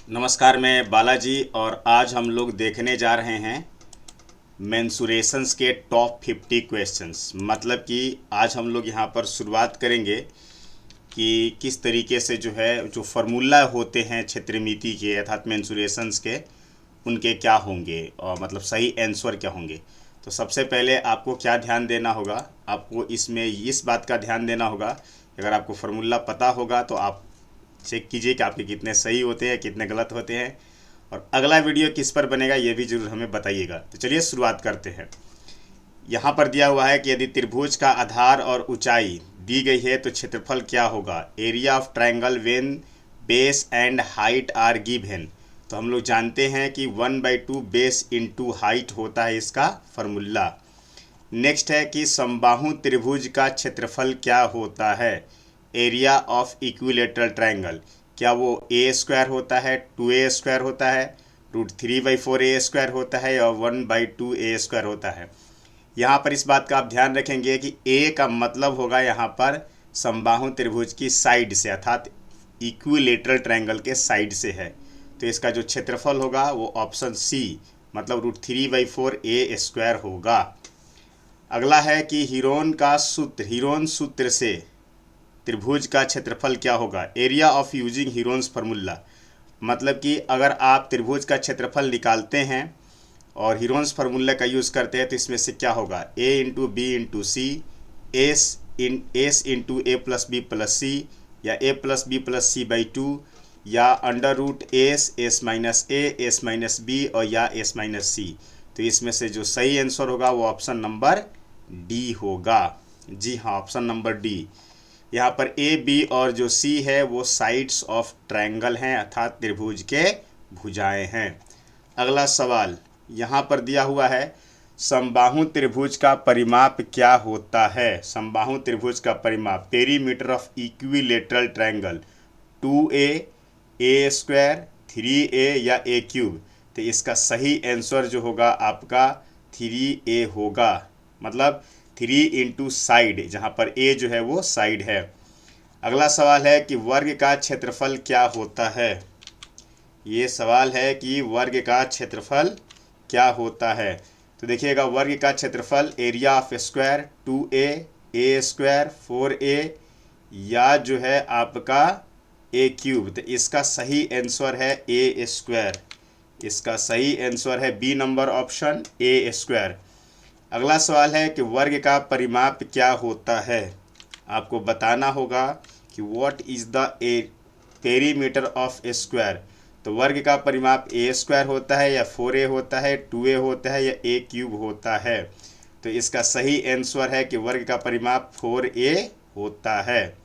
नमस्कार, मैं बालाजी और आज हम लोग देखने जा रहे हैं मेंसुरेशंस के टॉप 50 क्वेश्चंस। मतलब कि आज हम लोग यहाँ पर शुरुआत करेंगे कि किस तरीके से जो फार्मूला होते हैं क्षेत्रमिति के अर्थात मेंसुरेशंस के, उनके क्या होंगे और मतलब सही आंसर क्या होंगे। तो सबसे पहले आपको क्या ध्यान देना होगा, आपको इसमें इस बात का ध्यान देना होगा कि अगर आपको फार्मूला पता होगा तो आप चेक कीजिए कि आपके कितने सही होते हैं, कितने गलत होते हैं। और अगला वीडियो किस पर बनेगा ये भी जरूर हमें बताइएगा। तो चलिए शुरुआत करते हैं। यहाँ पर दिया हुआ है कि यदि त्रिभुज का आधार और ऊंचाई दी गई है तो क्षेत्रफल क्या होगा। Area of triangle when base and height are given. तो हम लोग जानते हैं कि 1/2 बेस इंटू हाइट होता है इसका फॉर्मूला। नेक्स्ट है कि समबाहु त्रिभुज का क्षेत्रफल क्या होता है। एरिया ऑफ इक्विलेटरल ट्रायंगल, क्या वो ए स्क्वायर होता है, 2a² होता है, √3/4a² होता है या 1/2a² होता है। यहाँ पर इस बात का आप ध्यान रखेंगे कि ए का मतलब होगा यहाँ पर समबाहु त्रिभुज की साइड से अर्थात इक्विलेटरल ट्रायंगल के साइड से है। तो इसका जो क्षेत्रफल होगा वो ऑप्शन सी मतलब √3/4a² होगा। अगला है कि हीरोन सूत्र से त्रिभुज का क्षेत्रफल क्या होगा। Area of using Heron's formula, मतलब कि अगर आप त्रिभुज का क्षेत्रफल निकालते हैं और हीरोन्स फार्मूला का यूज़ करते हैं तो इसमें से क्या होगा, a into B into c, s into a plus b plus c, या a plus b plus c by 2, या √एस minus a s minus b और या एस माइनस सी। तो इसमें से जो सही आंसर होगा वो ऑप्शन नंबर डी होगा। जी हाँ, ऑप्शन नंबर डी। यहाँ पर ए बी और जो सी है वो साइड्स ऑफ ट्रायंगल हैं अर्थात त्रिभुज के भुजाएं हैं। अगला सवाल यहाँ पर दिया हुआ है, समबाहु त्रिभुज का परिमाप क्या होता है। समबाहु त्रिभुज का परिमाप, perimeter of equilateral triangle 2a, a², 3a या a³। तो इसका सही आंसर जो होगा आपका 3a होगा, मतलब 3 इंटू साइड, जहाँ पर a जो है वो साइड है। अगला सवाल है कि वर्ग का क्षेत्रफल क्या होता है। ये सवाल है कि वर्ग का क्षेत्रफल क्या होता है। तो देखिएगा, वर्ग का क्षेत्रफल area of square 2a, a², 4a या जो है आपका a³। तो इसका सही आंसर है a²। इसका सही आंसर है बी नंबर ऑप्शन a²। अगला सवाल है कि वर्ग का परिमाप क्या होता है। आपको बताना होगा कि what is the perimeter of A square. तो वर्ग का परिमाप a² होता है या 4a होता है, 2a होता है या a³ होता है। तो इसका सही आंसर है कि वर्ग का परिमाप 4a होता है।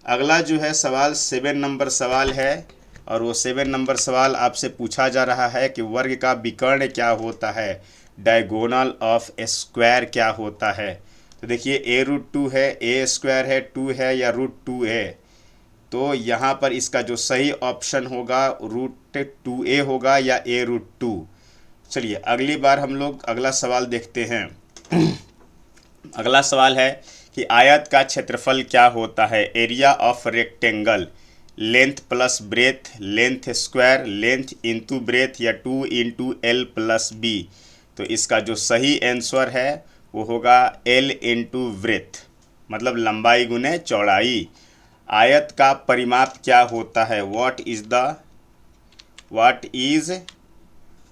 अगला जो है सवाल 7 नंबर सवाल है और वो 7 नंबर सवाल आपसे पूछा जा रहा है कि वर्ग का विकर्ण क्या होता है, डायगोनल ऑफ स्क्वायर क्या होता है। तो देखिए a√2 है, a² है, 2 है या √2 है। तो यहाँ पर इसका जो सही ऑप्शन होगा √2a होगा या a√2। चलिए अगली बार हम लोग अगला सवाल देखते हैं। अगला सवाल है कि आयत का क्षेत्रफल क्या होता है। Area of rectangle, length plus breadth, length square, length into breadth या 2 इंटू एल प्लस बी। तो इसका जो सही आंसर है वो होगा एल इंटू ब्रेथ, मतलब लंबाई गुने चौड़ाई। आयत का परिमाप क्या होता है। What is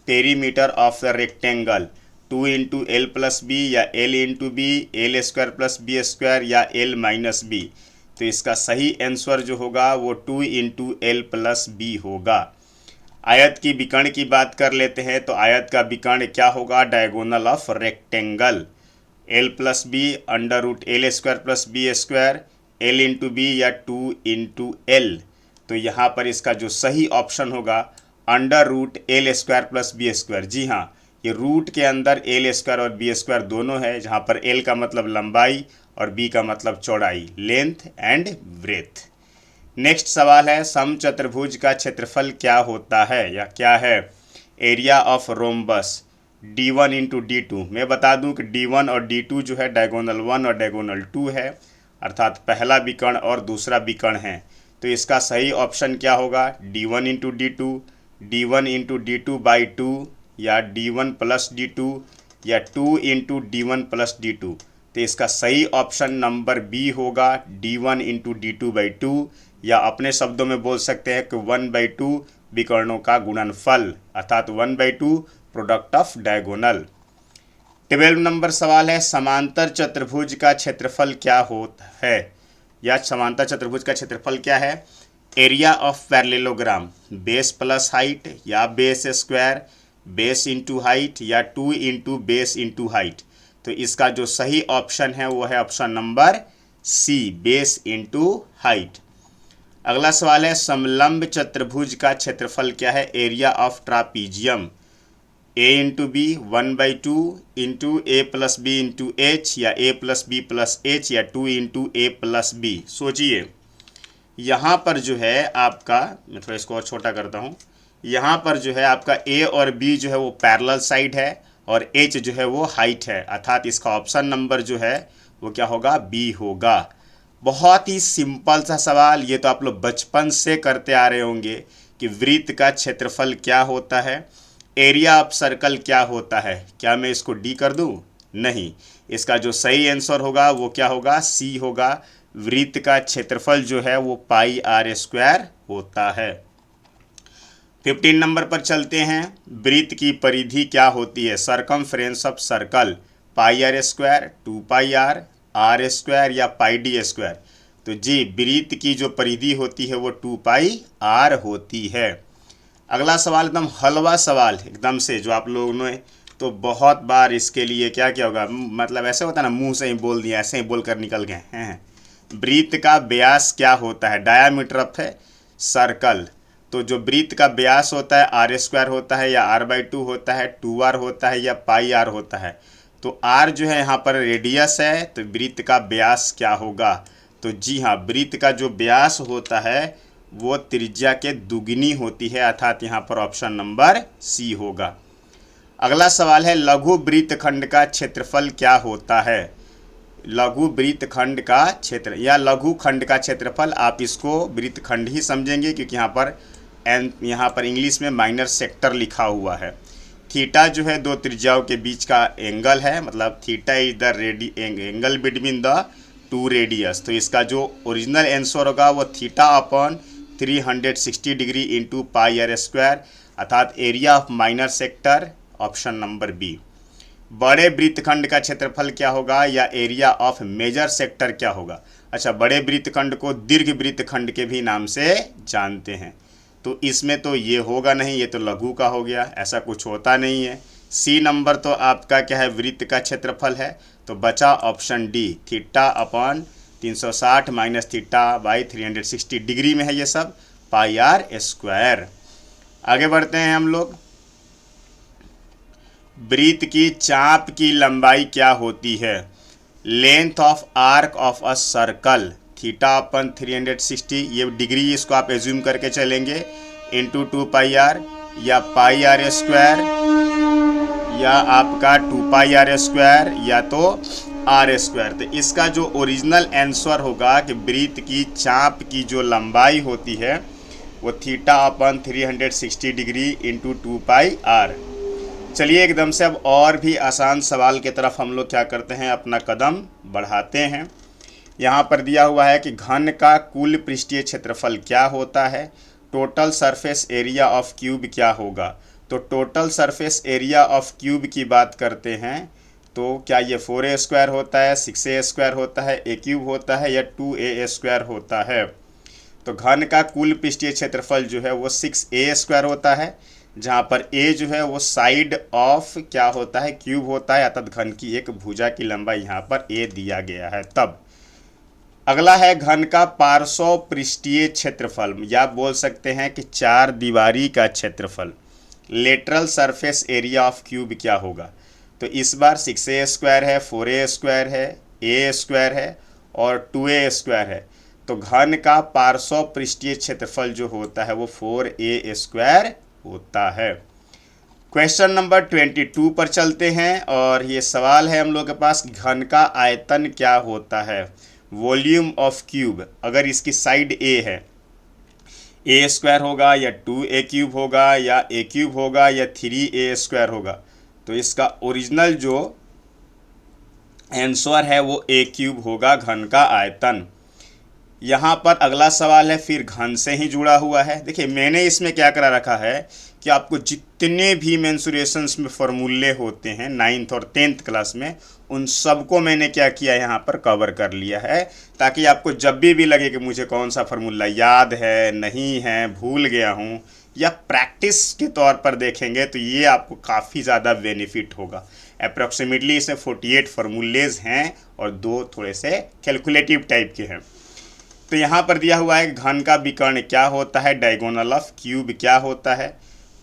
perimeter of the rectangle, 2 into l plus b या l into b, l² plus b² या l माइनस बी। तो इसका सही आंसर जो होगा वो 2 इंटू एल प्लस बी होगा। आयत की विकर्ण की बात कर लेते हैं। तो आयत का विकर्ण क्या होगा, diagonal of rectangle, l plus B √l² plus b², l into B या 2 इंटू एल। तो यहाँ पर इसका जो सही ऑप्शन होगा √l² प्लस b²। जी हाँ, ये रूट के अंदर l² और b² दोनों है, जहाँ पर l का मतलब लंबाई और b का मतलब चौड़ाई, लेंथ एंड ब्रेथ। नेक्स्ट सवाल है, समचतुर्भुज का क्षेत्रफल क्या होता है या क्या है। Area of rhombus, d1 into d2। मैं बता दूं कि d1 और d2 जो है डायगोनल 1 और डायगोनल 2 है, अर्थात पहला विकर्ण और दूसरा विकर्ण है। तो इसका सही ऑप्शन क्या होगा, d1 into d2, d1 into D two by two, या d1 प्लस d2, या 2 इंटू डी1 प्लस d2। तो इसका सही ऑप्शन नंबर बी होगा, d1 into D two by two, या अपने शब्दों में बोल सकते हैं कि 1/2 विकर्णों का गुणनफल, अर्थात 1/2 प्रोडक्ट ऑफ डायगोनल। 12 नंबर सवाल है, समांतर चतुर्भुज का क्षेत्रफल क्या होता है? या समांतर चतुर्भुज का क्षेत्रफल क्या है? Area of parallelogram, base plus height, या base square, base into height, या 2 इंटू बेस इंटू हाइट। तो इसका जो सही ऑप्शन है वो है option number c, base into height. अगला सवाल है, समलंब चतुर्भुज का क्षेत्रफल क्या है? Area of trapezium, a into b 1/2 into a plus b into h, या a plus b plus h, या 2 इंटू ए प्लस बी। सोचिए यहाँ पर जो है आपका, मैं थोड़ा इसको और छोटा करता हूँ, यहाँ पर जो है आपका ए और बी जो है वो पैरेलल साइड है और एच जो है वो हाइट है, अर्थात इसका ऑप्शन नंबर जो है वो क्या होगा? बी होगा। बहुत ही सिंपल सा सवाल, ये तो आप लोग बचपन से करते आ रहे होंगे कि वृत्त का क्षेत्रफल क्या होता है, एरिया ऑफ सर्कल क्या होता है। क्या मैं इसको डी कर दूं? नहीं, इसका जो सही आंसर होगा वो क्या होगा? सी होगा। वृत्त का क्षेत्रफल जो है वो पाई आर स्क्वायर होता है। 15 नंबर पर चलते हैं, वृत्त की परिधि क्या होती है? Circumference of circle, pi r square, 2 pi r square, या पाई डी स्क्वायर। तो जी वृत्त की जो परिधि होती है वो 2 पाई आर होती है। अगला सवाल एकदम हलवा सवाल एकदम से, जो आप लोगों ने तो बहुत बार इसके लिए क्या क्या होगा, मतलब ऐसे होता है ना, मुंह से ही बोल दिया, ऐसे ही बोल कर निकल गए हैं। वृत्त का व्यास क्या होता है? डायामीटर ऑफ है सर्कल। तो जो वृत्त का व्यास होता है आर स्क्वायर होता है, या r/2 होता है, 2r होता है, या पाई आर होता है। तो r जो है यहाँ पर रेडियस है, तो वृत्त का व्यास क्या होगा? तो जी हाँ, वृत्त का जो व्यास होता है वो त्रिज्या के दुगनी होती है, अर्थात यहाँ पर ऑप्शन नंबर सी होगा। अगला सवाल है, लघु वृत्तखंड का क्षेत्रफल क्या होता है? लघु वृत्तखंड का क्षेत्र या लघु खंड का क्षेत्रफल, आप इसको वृत्तखंड ही समझेंगे क्योंकि यहाँ पर इंग्लिश में माइनर सेक्टर लिखा हुआ है। थीटा जो है दो त्रिज्याओं के बीच का एंगल है, मतलब theta is the angle between the 2 radius. तो इसका जो ओरिजिनल आंसर होगा वो theta upon 360 degree into pi r square, अर्थात area of minor sector, option number b. बड़े वृत्तखंड का क्षेत्रफल क्या होगा, या एरिया ऑफ मेजर सेक्टर क्या होगा? अच्छा, बड़े वृत्तखंड को दीर्घ वृत्तखंड के भी नाम से जानते हैं। तो इसमें तो ये होगा नहीं, ये तो लघु का हो गया, ऐसा कुछ होता नहीं है। सी नंबर तो आपका क्या है? वृत्त का क्षेत्रफल है। तो बचा option D, theta upon 360 minus theta by 360 degree में है ये सब, पाई आर स्क्वायर। आगे बढ़ते हैं हम लोग। वृत्त की चाप की लंबाई क्या होती है? Length of arc of a circle, theta upon 360, ये डिग्री इसको आप एज्यूम करके चलेंगे, इंटू 2 पाई आर, या पाई आर स्क्वायर, या आपका 2 पाई आर स्क्वायर, या तो आर स्क्वायर। तो इसका जो ओरिजिनल आंसर होगा कि वृत्त की चाप की जो लंबाई होती है वो theta upon 360 degree into 2 pi r. चलिए एकदम से अब और भी आसान सवाल की तरफ हम लोग क्या करते हैं, अपना कदम बढ़ाते हैं। यहाँ पर दिया हुआ है कि घन का कुल पृष्ठीय क्षेत्रफल क्या होता है? Total surface area of cube क्या होगा? तो total surface area of cube की बात करते हैं तो क्या ये 4a स्क्वायर होता है, 6a स्क्वायर होता है, a क्यूब होता है, या 2a स्क्वायर होता है? तो घन का कुल पृष्ठीय क्षेत्रफल जो है वो 6a स्क्वायर होता है, जहाँ पर a जो है वो साइड ऑफ क्या होता है? क्यूब होता है, अर्थात घन की एक भुजा की लंबाई यहाँ पर a दिया गया है। तब अगला है घन का पार्श्व पृष्ठीय क्षेत्रफल, या बोल सकते हैं कि चार दीवारी का क्षेत्रफल, lateral surface area of cube क्या होगा? तो इस बार 6a स्क्वायर है, 4a स्क्वायर है, a स्क्वायर है और 2a स्क्वायर है। तो घन का पार्श्व पृष्ठीय क्षेत्रफल जो होता है वो 4a स्क्वायर होता है। क्वेश्चन नंबर 22 पर चलते हैं और ये सवाल है हम लोग के पास, घन का आयतन क्या होता है? वॉल्यूम ऑफ क्यूब, अगर इसकी साइड a है, ए स्क्वायर होगा या 2a³ होगा या a³ होगा या 3a² होगा। तो इसका ओरिजिनल जो आंसर है वो a³ होगा, घन का आयतन। यहाँ पर अगला सवाल है फिर घन से ही जुड़ा हुआ है। देखिए मैंने इसमें क्या करा रखा है कि आपको जितने भी मेंसुरेशंस में फॉर्मूले होते हैं 9th और 10th क्लास में, उन सबको मैंने क्या किया यहाँ पर कवर कर लिया है, ताकि आपको जब भी लगे कि मुझे कौन सा फार्मूला याद है, नहीं है, भूल गया हूँ, या प्रैक्टिस के तौर पर देखेंगे तो ये आपको काफ़ी ज़्यादा बेनिफिट होगा। अप्रॉक्सीमेटली इसमें 48 फार्मूलेज हैं और 2 थोड़े से कैलकुलेटिव टाइप के हैं। तो यहाँ पर दिया हुआ है घन का विकर्ण क्या होता है, डायगोनल ऑफ क्यूब क्या होता है।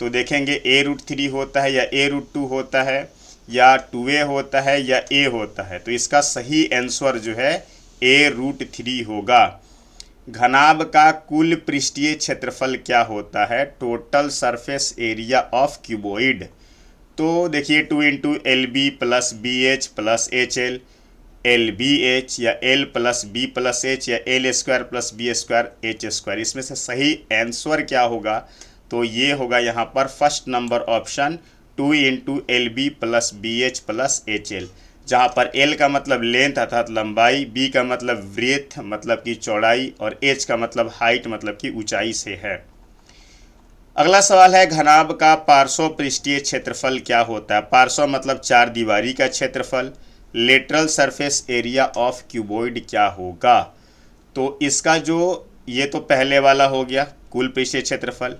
तो देखेंगे a√3 होता है या a√2 होता है या 2a होता है या a होता है। तो इसका सही आंसर जो है a√3 होगा। घनाभ का कुल पृष्ठीय क्षेत्रफल क्या होता है, total surface area of cuboid. तो देखिए 2 × LB + BH + HL, LBH या L + B + H या L² + B² H²। इसमें से सही आंसर क्या होगा, तो ये होगा यहाँ पर first number option 2 × LB + BH + HL, जहाँ पर L का मतलब लेंथ अर्थात लंबाई, B का मतलब ब्रेथ मतलब कि चौड़ाई, और H का मतलब हाइट मतलब कि ऊंचाई से है। अगला सवाल है घनाभ का पार्श्व पृष्ठीय क्षेत्रफल क्या होता है। पार्श्व मतलब चार दीवारी का क्षेत्रफल। Lateral surface area of cuboid क्या होगा। तो इसका जो ये तो पहले वाला हो गया कुल पृष्ठीय क्षेत्रफल,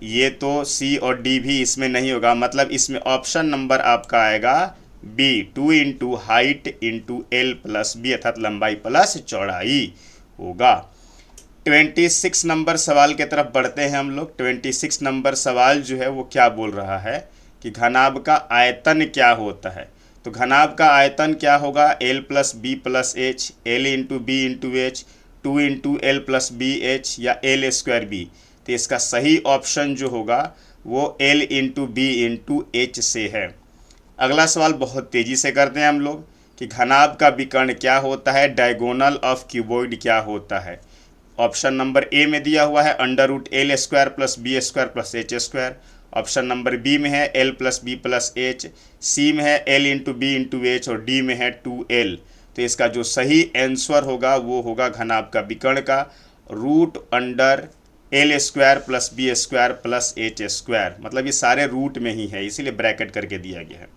ये तो C और D भी इसमें नहीं होगा, मतलब इसमें ऑप्शन नंबर आपका आएगा B, 2 × हाइट × L + B अर्थात लंबाई प्लस चौड़ाई होगा। 26 नंबर सवाल की तरफ बढ़ते हैं हम लोग। 26 नंबर सवाल जो है वो क्या बोल रहा है कि घनाभ का आयतन क्या होता है। तो घनाभ का आयतन क्या होगा, L + B + H, L × B × H, 2 × L + B H या L² B। तो इसका सही ऑप्शन जो होगा वो L × B × H से है। अगला सवाल बहुत तेज़ी से करते हैं हम लोग कि घनाभ का विकर्ण क्या होता है, डायगोनल ऑफ क्यूबॉइड क्या होता है। ऑप्शन नंबर ए में दिया हुआ है √L² + B² + H²। Option number B में है L + B + H, सी में है L × B × H और डी में है 2L। तो इसका जो सही आंसर होगा वो होगा घनाभ का विकर्ण का √L² + B² + H²। मतलब ये सारे रूट में ही है, इसीलिए ब्रैकेट करके दिया गया है।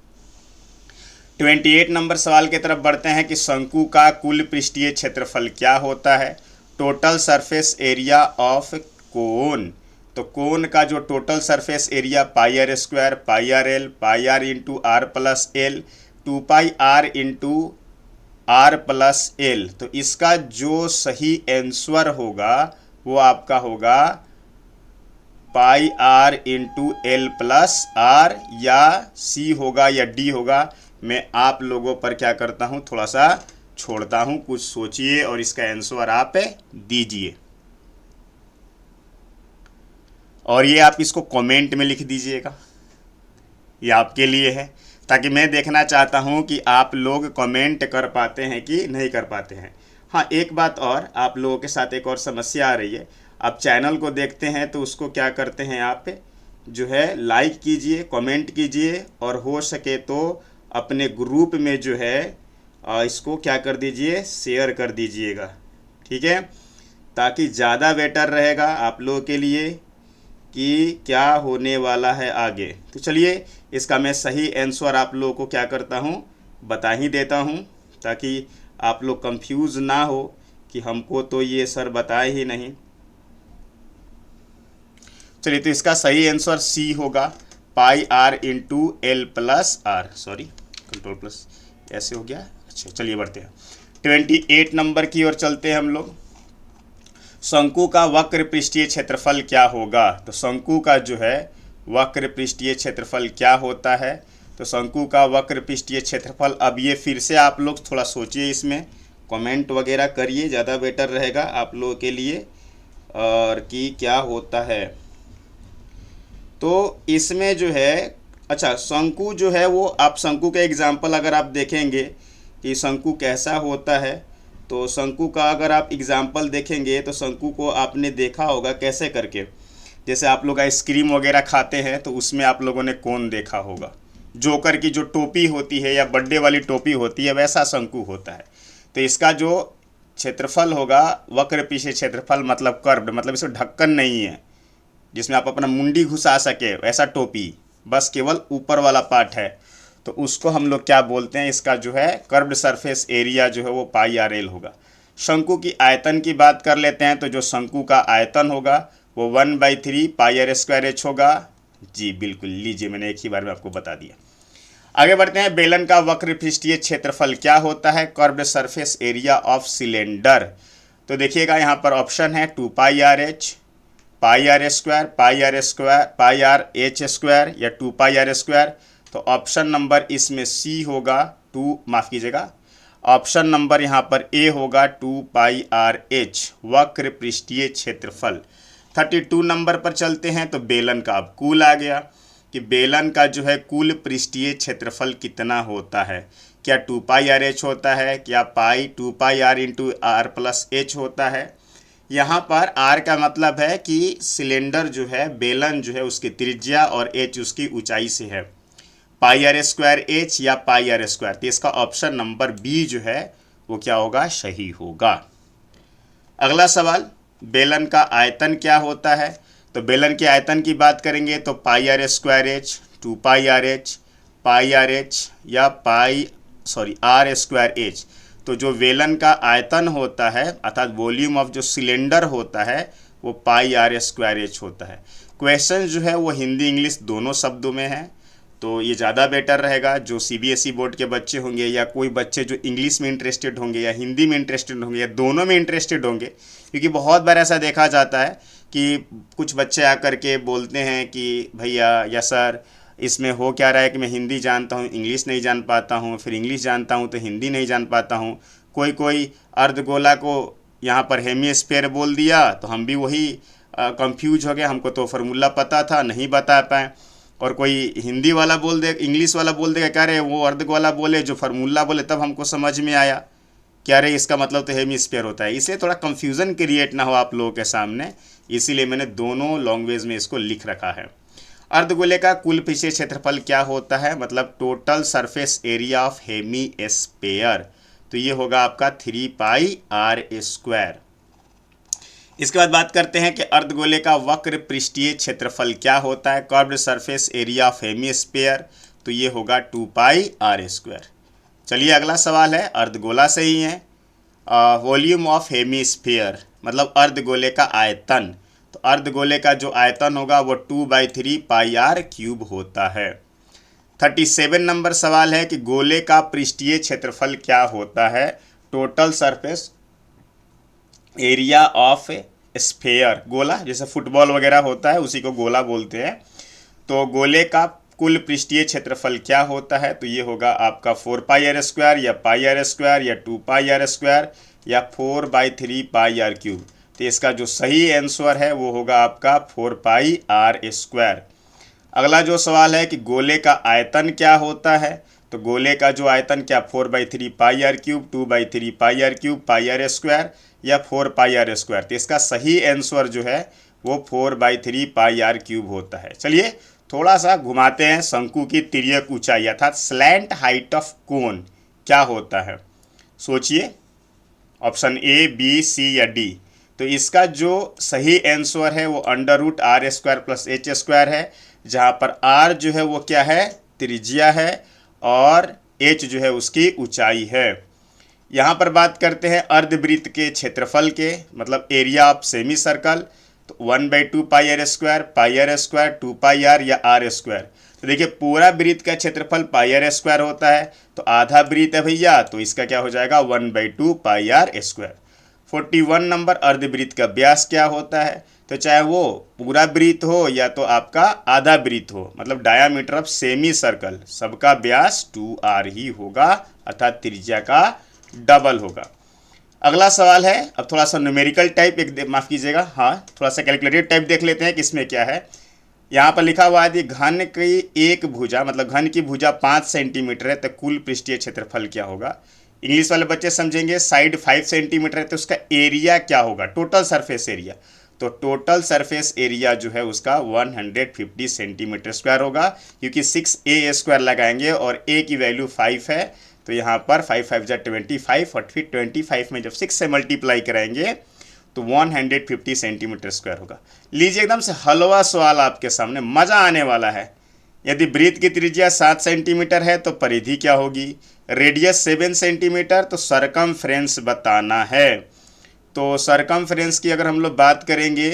28 नंबर सवाल की तरफ बढ़ते हैं कि शंकु का कुल पृष्ठीय क्षेत्रफल क्या होता है। Total surface area of cone. तो कोन का जो total surface area πr² πrl πr × r + l 2πr × r + l। तो इसका जो सही आंसर होगा वो आपका होगा πr × l + r, या सी होगा या डी होगा। मैं आप लोगों पर क्या करता हूँ, थोड़ा सा छोड़ता हूँ, कुछ सोचिए और इसका आंसर आप दीजिए। और ये आप इसको कमेंट में लिख दीजिएगा, ये आपके लिए है, ताकि मैं देखना चाहता हूँ कि आप लोग कमेंट कर पाते हैं कि नहीं कर पाते हैं। हाँ, एक बात और, आप लोगों के साथ एक और समस्या आ रही है। आप चैनल को देखते हैं तो उसको क्या करते हैं, आप जो है लाइक कीजिए, कमेंट कीजिए, और हो सके तो अपने ग्रुप में जो है इसको क्या कर दीजिए, शेयर कर दीजिएगा, ठीक है, ताकि ज़्यादा बेटर रहेगा आप लोगों के लिए कि क्या होने वाला है आगे। तो चलिए इसका मैं सही आंसर आप लोगों को क्या करता हूँ, बता ही देता हूँ, ताकि आप लोग कंफ्यूज ना हो कि हमको तो ये सर बताए ही नहीं। चलिए, तो इसका सही आंसर सी होगा, πr × l + r, sorry control plus ऐसे हो गया। अच्छा चलिए बढ़ते हैं 28 नंबर की ओर चलते हैं हम लोग। शंकु का वक्र पृष्ठीय क्षेत्रफल क्या होगा। तो शंकु का जो है वक्र पृष्ठीय क्षेत्रफल क्या होता है। तो शंकु का वक्र पृष्ठीय क्षेत्रफल, अब ये फिर से आप लोग थोड़ा सोचिए, इसमें कमेंट वगैरह करिए, ज़्यादा बेटर रहेगा आप लोगों के लिए, और कि क्या होता है। तो इसमें जो है, अच्छा शंकु जो है वो, आप शंकु का एग्जाम्पल अगर आप देखेंगे कि शंकु कैसा होता है, तो शंकु का अगर आप एग्जाम्पल देखेंगे तो शंकु को आपने देखा होगा कैसे करके, जैसे आप लोग आइसक्रीम वगैरह खाते हैं तो उसमें आप लोगों ने कोन देखा होगा, जोकर की जो टोपी होती है या बर्थडे वाली टोपी होती है वैसा शंकु होता है। तो इसका जो क्षेत्रफल होगा, वक्र पीछे क्षेत्रफल मतलब कर्व्ड, मतलब इसमें ढक्कन नहीं है जिसमें आप अपना मुंडी घुसा सके, ऐसा टोपी, बस केवल ऊपर वाला पार्ट है, तो उसको हम लोग क्या बोलते हैं, इसका जो है कर्व्ड सरफेस एरिया जो है वो पाई आर एल होगा। शंकु की आयतन की बात कर लेते हैं, तो जो शंकु का आयतन होगा वो 1/3 पाई आर स्क्वायर एच होगा। जी बिल्कुल, लीजिए मैंने एक ही बार में आपको बता दिया। आगे बढ़ते हैं, बेलन का वक्र पृष्ठीय क्षेत्रफल क्या होता है, curved surface area of cylinder. तो देखिएगा यहाँ पर ऑप्शन है 2 pi r h, pi r square, pi r square, pi r h square या 2 पाई आर स्क्वायर। तो ऑप्शन नंबर इसमें सी होगा 2, माफ़ कीजिएगा, ऑप्शन नंबर यहाँ पर ए होगा 2 पाई आर एच, वक्र पृष्ठीय क्षेत्रफल। 32 नंबर पर चलते हैं, तो बेलन का अब कुल आ गया कि बेलन का जो है कुल पृष्ठीय क्षेत्रफल कितना होता है, क्या 2 पाई आर एच होता है, क्या 2 pi r into r plus h होता है। यहाँ पर आर का मतलब है कि सिलेंडर जो है, बेलन जो है उसकी त्रिज्या और एच उसकी ऊंचाई से है, पाई आर स्क्वायर एच या पाई आर स्क्वायर। तो इसका ऑप्शन नंबर बी जो है वो क्या होगा, सही होगा। अगला सवाल, बेलन का आयतन क्या होता है। तो बेलन के आयतन की बात करेंगे तो pi r square h, 2 pi r h, pi r h या आर स्क्वायर एच। तो जो बेलन का आयतन होता है अर्थात वॉल्यूम ऑफ जो सिलेंडर होता है वो पाई आर स्क्वायर एच होता है। क्वेश्चन जो है वो हिंदी इंग्लिश दोनों शब्दों में है, तो ये ज़्यादा बेटर रहेगा। जो सीबीएसई बोर्ड के बच्चे होंगे या कोई बच्चे जो इंग्लिश में इंटरेस्टेड होंगे या हिंदी में इंटरेस्टेड होंगे या दोनों में इंटरेस्टेड होंगे, क्योंकि बहुत बार ऐसा देखा जाता है कि कुछ बच्चे आकर के बोलते हैं कि भैया या सर इसमें हो क्या रहा है कि मैं हिंदी जानता हूँ इंग्लिश नहीं जान पाता हूँ, फिर इंग्लिश जानता हूँ तो हिंदी नहीं जान पाता हूँ। कोई अर्धगोला को यहाँ पर हेमिस्फीयर बोल दिया तो हम भी वही कंफ्यूज हो गए, हमको तो फार्मूला पता था नहीं बता पाए। और कोई हिंदी वाला बोल दे, इंग्लिश वाला बोल देगा क्या रे वो अर्धगोला बोले जो फार्मूला बोले, तब हमको समझ में आया क्या रे इसका मतलब तो हेमिस्फीयर होता है। इसलिए थोड़ा कंफ्यूजन क्रिएट ना हो आप लोगों के सामने, इसीलिए मैंने दोनों लैंग्वेज में इसको लिख रखा है। अर्धगोले का कुल पृष्ठीय क्षेत्रफल क्या होता है, मतलब total surface area of hemisphere. तो ये होगा आपका 3 पाई आर स्क्वायर। इसके बाद बात करते हैं कि अर्धगोले का वक्र पृष्ठीय क्षेत्रफल क्या होता है, curved surface area of hemisphere. तो ये होगा 2 पाई आर स्क्वायर। चलिए अगला सवाल है, अर्धगोला से ही है, वॉल्यूम ऑफ हेमिस्फीयर मतलब अर्धगोले का आयतन। तो अर्धगोले का जो आयतन होगा वो 2/3 पाई आर क्यूब होता है। 37 नंबर सवाल है कि गोले का पृष्ठीय क्षेत्रफल क्या होता है, total surface area of sphere. गोला जैसे फुटबॉल वगैरह होता है उसी को गोला बोलते हैं। तो गोले का कुल पृष्ठीय क्षेत्रफल क्या होता है, तो ये होगा आपका 4 पाई आर स्क्वायर या पाई आर स्क्वायर या 2 पाई आर स्क्वायर या 4/3 पाई आर क्यूब। तो इसका जो सही आंसर है वो होगा आपका 4 पाई आर स्क्वायर। अगला जो सवाल है कि गोले का आयतन क्या होता है, तो गोले का जो आयतन क्या 4/3 pi r cube, 2/3 pi r cube, pi r square या 4 पाई आर स्क्वायर। तो इसका सही आंसर जो है वो 4/3 पाई आर क्यूब होता है। चलिए थोड़ा सा घुमाते हैं, शंकु की तिर्यक ऊंचाई अर्थात स्लैंट हाइट ऑफ कोन क्या होता है, सोचिए ऑप्शन ए बी सी या डी। तो इसका जो सही आंसर है वो √r² + h² है, जहाँ पर r जो है वो क्या है, त्रिज्या है और h जो है उसकी ऊंचाई है। यहाँ पर बात करते हैं अर्धवृत्त के क्षेत्रफल के, मतलब एरिया ऑफ सेमी सर्कल। तो 1/2 pi r square, pi r square, 2 pi r या आर स्क्वायर। तो देखिए पूरा वृत्त का क्षेत्रफल पाई आर स्क्वायर होता है, तो आधा वृत्त है भैया, तो इसका क्या हो जाएगा 1/2 पाई आर स्क्वायर। 41 नंबर, अर्धवृत्त का व्यास क्या होता है, तो चाहे वो पूरा वृत्त हो या तो आपका आधा वृत्त हो, मतलब डायामीटर ऑफ सेमी सर्कल, सबका व्यास 2r ही होगा अर्थात त्रिज्या का डबल होगा। अगला सवाल है, अब थोड़ा सा न्यूमेरिकल टाइप, माफ़ कीजिएगा, हाँ थोड़ा सा कैलकुलेटेड टाइप देख लेते हैं कि इसमें क्या है। यहाँ पर लिखा हुआ है घन की एक भुजा, मतलब घन की भुजा 5 सेंटीमीटर है, तो कुल पृष्ठीय क्षेत्रफल क्या होगा। इंग्लिश वाले बच्चे समझेंगे साइड 5 सेंटीमीटर है तो उसका एरिया क्या होगा, टोटल सरफेस एरिया। तो टोटल सरफेस एरिया जो है उसका 150 सेंटीमीटर स्क्वायर होगा, क्योंकि 6a² लगाएंगे और a की वैल्यू 5 है, तो यहाँ पर 5 5 जा 25 और फिर 25 में जब 6 से मल्टीप्लाई कराएंगे तो 150 सेंटीमीटर स्क्वायर होगा। लीजिए एकदम से हलवा सवाल आपके सामने, मज़ा आने वाला है। यदि वृत्त की त्रिज्या 7 सेंटीमीटर है तो परिधि क्या होगी, रेडियस 7 सेंटीमीटर, तो सरकमफ्रेंस बताना है। तो सरकमफ्रेंस की अगर हम लोग बात करेंगे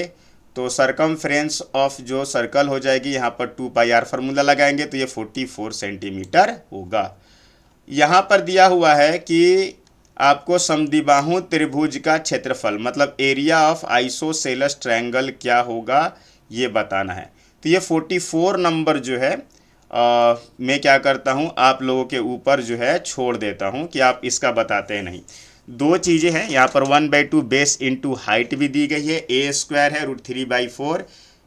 तो सरकमफ्रेंस ऑफ जो सर्कल हो जाएगी, यहाँ पर 2πr फार्मूला लगाएंगे तो ये 44 सेंटीमीटर होगा। यहाँ पर दिया हुआ है कि आपको समद्विबाहु त्रिभुज का क्षेत्रफल मतलब एरिया ऑफ आइसोसेलेस ट्रायंगल क्या होगा ये बताना है। तो ये 44 नंबर जो है मैं क्या करता हूँ आप लोगों के ऊपर जो है छोड़ देता हूँ कि आप इसका बताते हैं नहीं। दो चीज़ें हैं यहाँ पर, 1/2 बेस इंटू हाइट भी दी गई है, a² है √3/4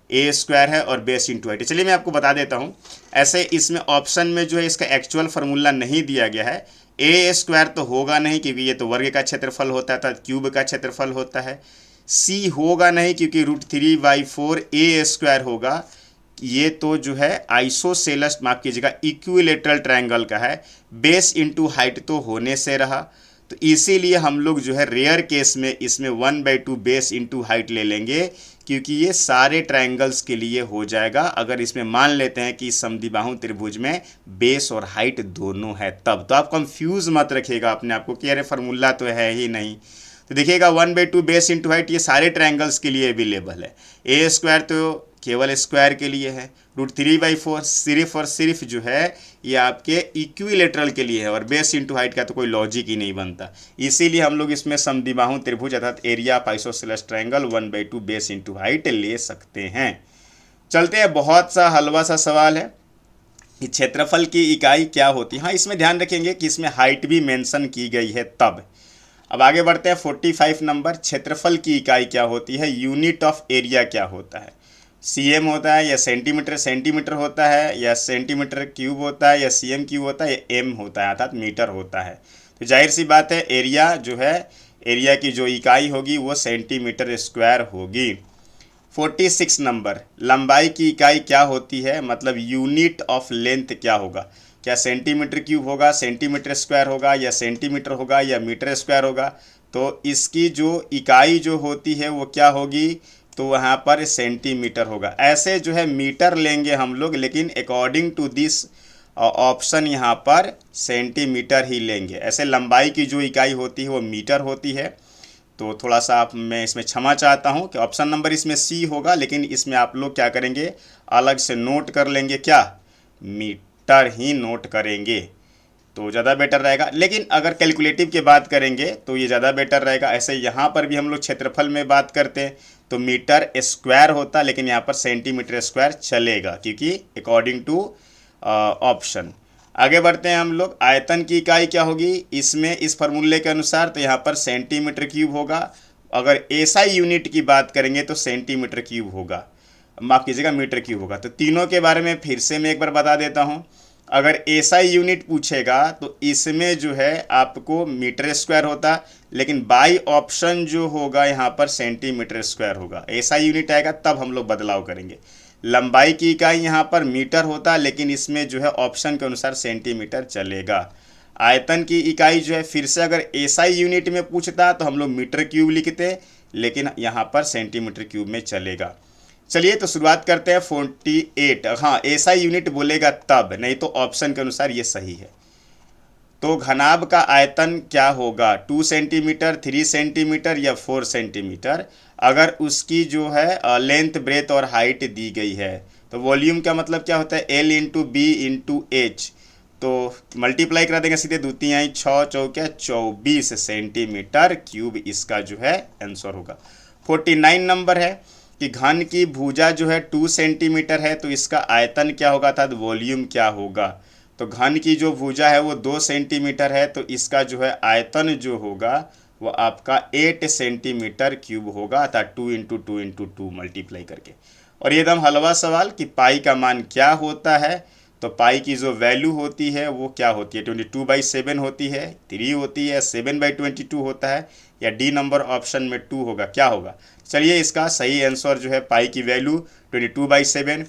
a² है और बेस इंटू हाइट। चलिए मैं आपको बता देता हूँ। ऐसे इसमें ऑप्शन में जो है इसका एक्चुअल फार्मूला नहीं दिया गया है। a² तो होगा नहीं क्योंकि ये तो वर्ग का क्षेत्रफल होता था, क्यूब का क्षेत्रफल होता है। c होगा नहीं क्योंकि √3/4 a² होगा, ये तो जो है आइसोसेलेस माफ कीजिएगा इक्विलेटरल ट्रायंगल का है। बेस इंटू हाइट तो होने से रहा, तो इसीलिए हम लोग जो है रेयर केस में इसमें 1/2 बेस इंटू हाइट ले लेंगे, क्योंकि ये सारे ट्रायंगल्स के लिए हो जाएगा। अगर इसमें मान लेते हैं कि समद्विबाहु त्रिभुज में बेस और हाइट दोनों है तब तो आप कंफ्यूज मत रखिएगा अपने आप को कि अरे फार्मूला तो है ही नहीं। तो देखिएगा 1/2 बेस इंटू हाइट ये सारे ट्रायंगल्स के लिए अवेलेबल है। a² तो केवल स्क्वायर के लिए है, √3/4 सिर्फ और सिर्फ जो है ये आपके इक्विलेटरल के लिए है, और बेस इंटू हाइट का तो कोई लॉजिक ही नहीं बनता। इसीलिए हम लोग इसमें समद्विबाहु त्रिभुज अर्थात area of isosceles triangle 1/2 base into height ले सकते हैं। चलते हैं, बहुत सा हलवा सा सवाल है कि क्षेत्रफल की इकाई क्या होती है। हाँ, इसमें ध्यान रखेंगे कि इसमें हाइट भी मेंशन की गई है तब। अब आगे बढ़ते हैं 45 नंबर, क्षेत्रफल की इकाई क्या होती है, यूनिट ऑफ एरिया क्या होता है। cm होता है या सेंटीमीटर होता है या सेंटीमीटर क्यूब होता है या cm क्यूब होता है या m होता है अर्थात मीटर होता है। तो जाहिर सी बात है एरिया जो है, एरिया की जो इकाई होगी वो सेंटीमीटर स्क्वायर होगी। 46 नंबर, लंबाई की इकाई क्या होती है, मतलब यूनिट ऑफ लेंथ क्या होगा, क्या सेंटीमीटर क्यूब होगा, सेंटीमीटर स्क्वायर होगा या सेंटीमीटर होगा या मीटर स्क्वायर होगा। तो इसकी जो इकाई जो होती है वो क्या होगी, तो वहाँ पर सेंटीमीटर होगा। ऐसे जो है मीटर लेंगे हम लोग, लेकिन अकॉर्डिंग टू दिस ऑप्शन यहाँ पर सेंटीमीटर ही लेंगे। ऐसे लंबाई की जो इकाई होती है वो मीटर होती है। तो थोड़ा सा आप मैं इसमें क्षमा चाहता हूँ कि ऑप्शन नंबर इसमें सी होगा, लेकिन इसमें आप लोग क्या करेंगे अलग से नोट कर लेंगे, क्या मीटर ही नोट करेंगे तो ज़्यादा बेटर रहेगा। लेकिन अगर कैलकुलेटिव की बात करेंगे तो ये ज़्यादा बेटर रहेगा। ऐसे यहाँ पर भी हम लोग क्षेत्रफल में बात करते हैं तो मीटर स्क्वायर होता, लेकिन यहाँ पर सेंटीमीटर स्क्वायर चलेगा क्योंकि अकॉर्डिंग टू ऑप्शन। आगे बढ़ते हैं हम लोग, आयतन की इकाई क्या होगी, इसमें इस फार्मूले के अनुसार तो यहाँ पर सेंटीमीटर क्यूब होगा। अगर एसआई यूनिट की बात करेंगे तो सेंटीमीटर क्यूब होगा, माफ़ कीजिएगा मीटर क्यूब होगा। तो तीनों के बारे में फिर से मैं एक बार बता देता हूँ। अगर एसआई यूनिट पूछेगा तो इसमें जो है आपको मीटर स्क्वायर होता, लेकिन बाई ऑप्शन जो होगा यहाँ पर सेंटीमीटर स्क्वायर होगा। एसआई यूनिट आएगा तब हम लोग बदलाव करेंगे। लंबाई की इकाई यहाँ पर मीटर होता, लेकिन इसमें जो है ऑप्शन के अनुसार सेंटीमीटर चलेगा। आयतन की इकाई जो है फिर से अगर एसआई यूनिट में पूछता तो हम लोग मीटर क्यूब लिखते, लेकिन यहाँ पर सेंटीमीटर क्यूब में चलेगा। चलिए तो शुरुआत करते हैं 48। हाँ, एसआई यूनिट बोलेगा तब, नहीं तो ऑप्शन के अनुसार ये सही है। तो घनाभ का आयतन क्या होगा, 2 सेंटीमीटर, 3 सेंटीमीटर या 4 सेंटीमीटर। अगर उसकी जो है लेंथ ब्रेथ और हाइट दी गई है तो वॉल्यूम का मतलब क्या होता है, L into B into H. तो मल्टीप्लाई करा देंगे सीधे, 2 × 6 = 24 सेंटीमीटर क्यूब इसका जो है आंसर होगा। 49 नंबर है कि घन की भुजा जो है 2 सेंटीमीटर है तो इसका आयतन क्या होगा अर्थात वॉल्यूम क्या होगा। तो घन की जो भुजा है वो 2 सेंटीमीटर है तो इसका जो है आयतन जो होगा वो आपका 8 सेंटीमीटर क्यूब होगा, अर्थात 2 × 2 × 2 मल्टीप्लाई करके। और ये एकदम हलवा सवाल कि पाई का मान क्या होता है, तो पाई की जो वैल्यू होती है वो क्या होती है, 22/7 होती है, 3 होती है, 7/22 होता है, या डी नंबर ऑप्शन में 2 होगा, क्या होगा। चलिए इसका सही आंसर जो है पाई की वैल्यू 22/7।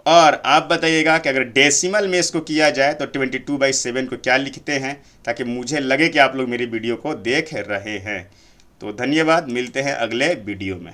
और आप बताइएगा कि अगर डेसिमल में इसको किया जाए तो 22/7 को क्या लिखते हैं, ताकि मुझे लगे कि आप लोग मेरी वीडियो को देख रहे हैं। तो धन्यवाद, मिलते हैं अगले वीडियो में।